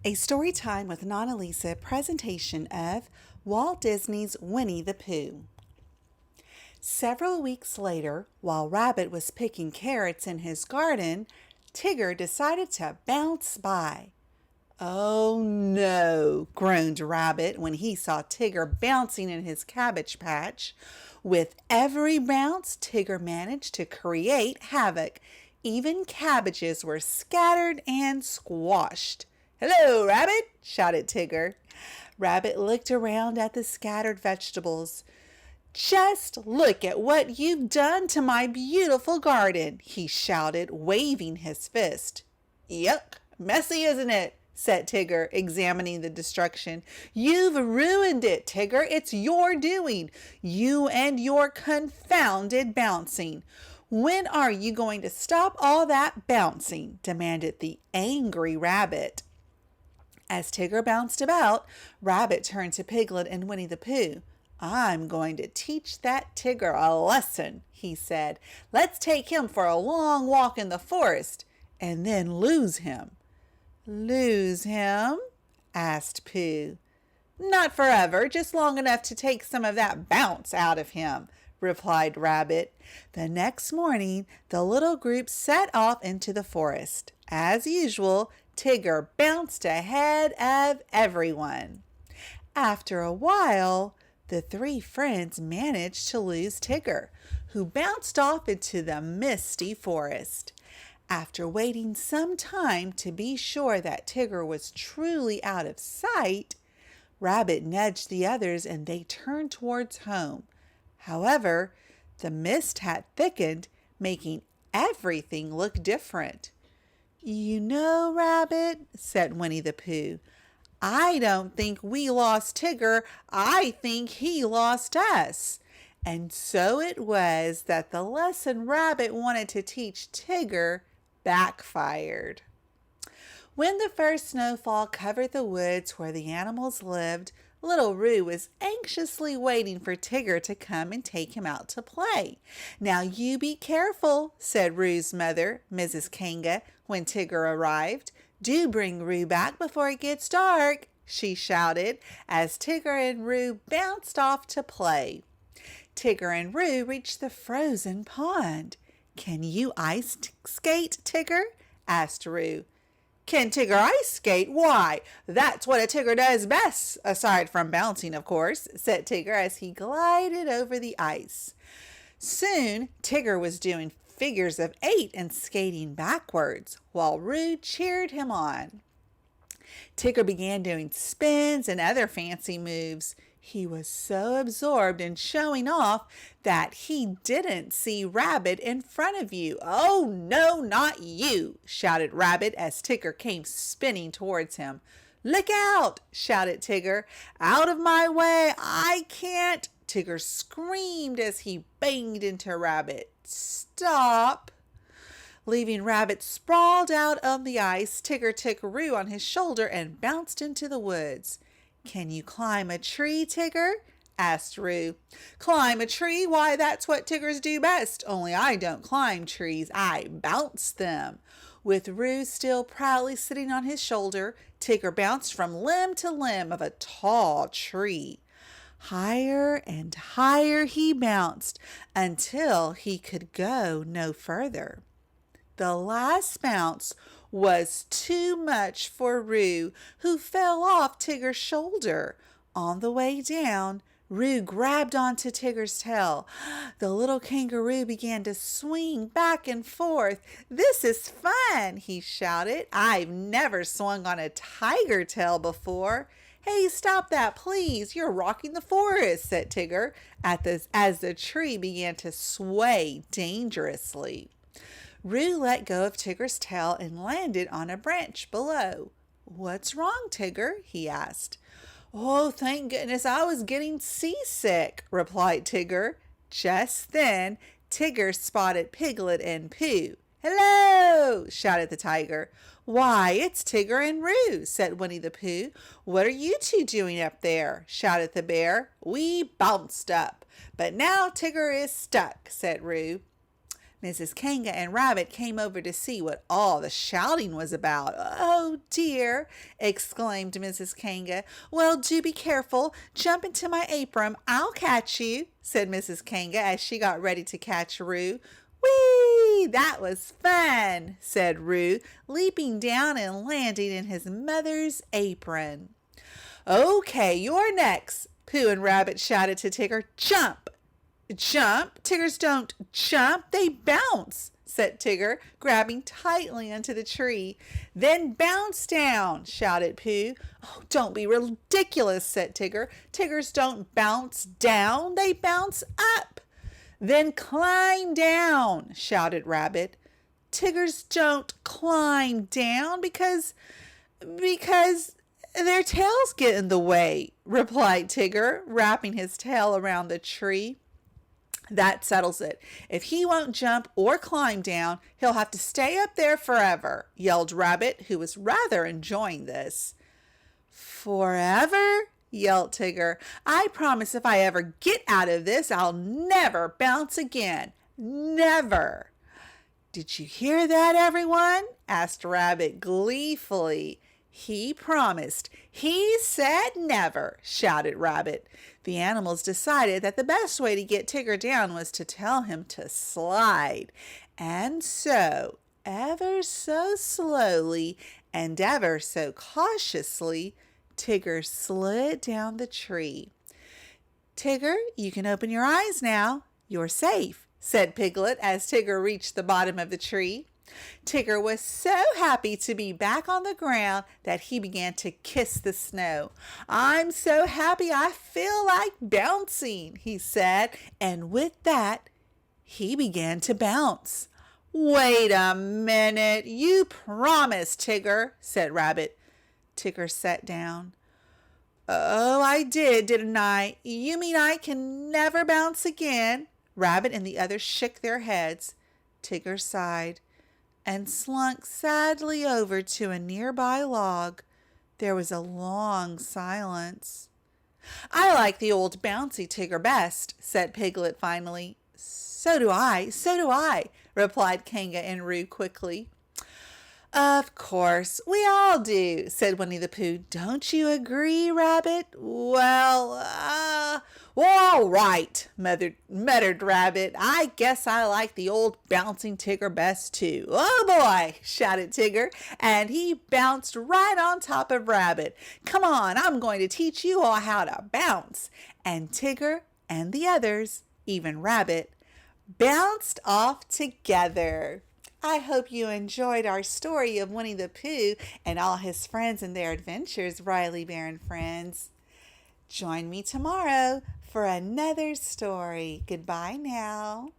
A Storytime with Nana Lisa presentation of Walt Disney's Winnie the Pooh. Several weeks later, while Rabbit was picking carrots in his garden, Tigger decided to bounce by. "Oh no," groaned Rabbit when he saw Tigger bouncing in his cabbage patch. With every bounce, Tigger managed to create havoc. Even cabbages were scattered and squashed. "Hello, Rabbit!" shouted Tigger. Rabbit looked around at the scattered vegetables. "Just look at what you've done to my beautiful garden," he shouted, waving his fist. "Yuck, messy, isn't it?" said Tigger, examining the destruction. "You've ruined it, Tigger. It's your doing. You and your confounded bouncing. When are you going to stop all that bouncing?" demanded the angry Rabbit. As Tigger bounced about, Rabbit turned to Piglet and Winnie the Pooh. "I'm going to teach that Tigger a lesson," he said. "Let's take him for a long walk in the forest and then lose him." "Lose him?" asked Pooh. "Not forever, just long enough to take some of that bounce out of him," replied Rabbit. The next morning, the little group set off into the forest. As usual, Tigger bounced ahead of everyone. After a while, the three friends managed to lose Tigger, who bounced off into the misty forest. After waiting some time to be sure that Tigger was truly out of sight, Rabbit nudged the others and they turned towards home. However, the mist had thickened, making everything look different. "You know, Rabbit," said Winnie the Pooh, "I don't think we lost Tigger. I think he lost us." And so it was that the lesson Rabbit wanted to teach Tigger backfired. When the first snowfall covered the woods where the animals lived, little Roo was anxiously waiting for Tigger to come and take him out to play. "Now you be careful," said Roo's mother, Mrs. Kanga, when Tigger arrived. "Do bring Roo back before it gets dark," she shouted as Tigger and Roo bounced off to play. Tigger and Roo reached the frozen pond. "Can you ice skate, Tigger?" asked Roo. "Can Tigger ice skate? Why, that's what a Tigger does best, aside from bouncing, of course," said Tigger as he glided over the ice. Soon, Tigger was doing figures of 8 and skating backwards, while Roo cheered him on. Tigger began doing spins and other fancy moves. He was so absorbed in showing off that he didn't see Rabbit in front of you. "Oh, no, not you!" shouted Rabbit as Tigger came spinning towards him. "Look out!" shouted Tigger. "Out of my way! I can't!" Tigger screamed as he banged into Rabbit. "Stop!" Leaving Rabbit sprawled out on the ice, Tigger took Roo on his shoulder and bounced into the woods. "Can you climb a tree, Tigger?" asked Roo. "Climb a tree? Why, that's what Tiggers do best, only I don't climb trees, I bounce them." With Roo still proudly sitting on his shoulder, Tigger bounced from limb to limb of a tall tree. Higher and higher he bounced until he could go no further. The last bounce was too much for Roo, who fell off Tigger's shoulder. On the way down, Roo grabbed onto Tigger's tail. The little kangaroo began to swing back and forth. "This is fun," he shouted. "I've never swung on a tiger tail before." "Hey, stop that, please. You're rocking the forest," said Tigger as the tree began to sway dangerously. Roo let go of Tigger's tail and landed on a branch below. "What's wrong, Tigger?" he asked. "Oh, thank goodness, I was getting seasick," replied Tigger. Just then, Tigger spotted Piglet and Pooh. "Hello!" shouted the tiger. "Why, it's Tigger and Roo," said Winnie the Pooh. "What are you two doing up there?" shouted the bear. "We bounced up, but now Tigger is stuck," said Roo. Mrs. Kanga and Rabbit came over to see what all the shouting was about. "Oh dear," exclaimed Mrs. Kanga. "Well, do be careful. Jump into my apron. I'll catch you," said Mrs. Kanga as she got ready to catch Roo. "Whee! That was fun," said Roo, leaping down and landing in his mother's apron. "Okay, you're next," Pooh and Rabbit shouted to Tigger. "Jump!" "Jump? Tiggers don't jump, they bounce," said Tigger, grabbing tightly onto the tree. "Then bounce down," shouted Pooh. "Oh, don't be ridiculous," said Tigger. "Tiggers don't bounce down, they bounce up." "Then climb down," shouted Rabbit. "Tiggers don't climb down because their tails get in the way," replied Tigger, wrapping his tail around the tree. "That settles it. If he won't jump or climb down, he'll have to stay up there forever," yelled Rabbit, who was rather enjoying this. "Forever?" yelled Tigger. "I promise if I ever get out of this, I'll never bounce again. Never." "Did you hear that, everyone?" asked Rabbit gleefully. "He promised. He said never," shouted Rabbit. The animals decided that the best way to get Tigger down was to tell him to slide. And so, ever so slowly and ever so cautiously, Tigger slid down the tree. "Tigger, you can open your eyes now. You're safe," said Piglet as Tigger reached the bottom of the tree. Tigger was so happy to be back on the ground that he began to kiss the snow. "I'm so happy I feel like bouncing," he said, and with that, he began to bounce. "Wait a minute, you promised, Tigger," said Rabbit. Tigger sat down. "Oh, I did, didn't I? You mean I can never bounce again?" Rabbit and the others shook their heads. Tigger sighed and slunk sadly over to a nearby log. There was a long silence. "I like the old bouncy Tigger best," said Piglet finally. So do I, replied Kanga and Roo quickly. "Of course, we all do," said Winnie the Pooh. "Don't you agree, Rabbit?" Well, all right, muttered Rabbit. "I guess I like the old bouncing Tigger best too." "Oh boy," shouted Tigger, and he bounced right on top of Rabbit. "Come on, I'm going to teach you all how to bounce." And Tigger and the others, even Rabbit, bounced off together. I hope you enjoyed our story of Winnie the Pooh and all his friends and their adventures, Riley Bear and friends. Join me tomorrow for another story. Goodbye now.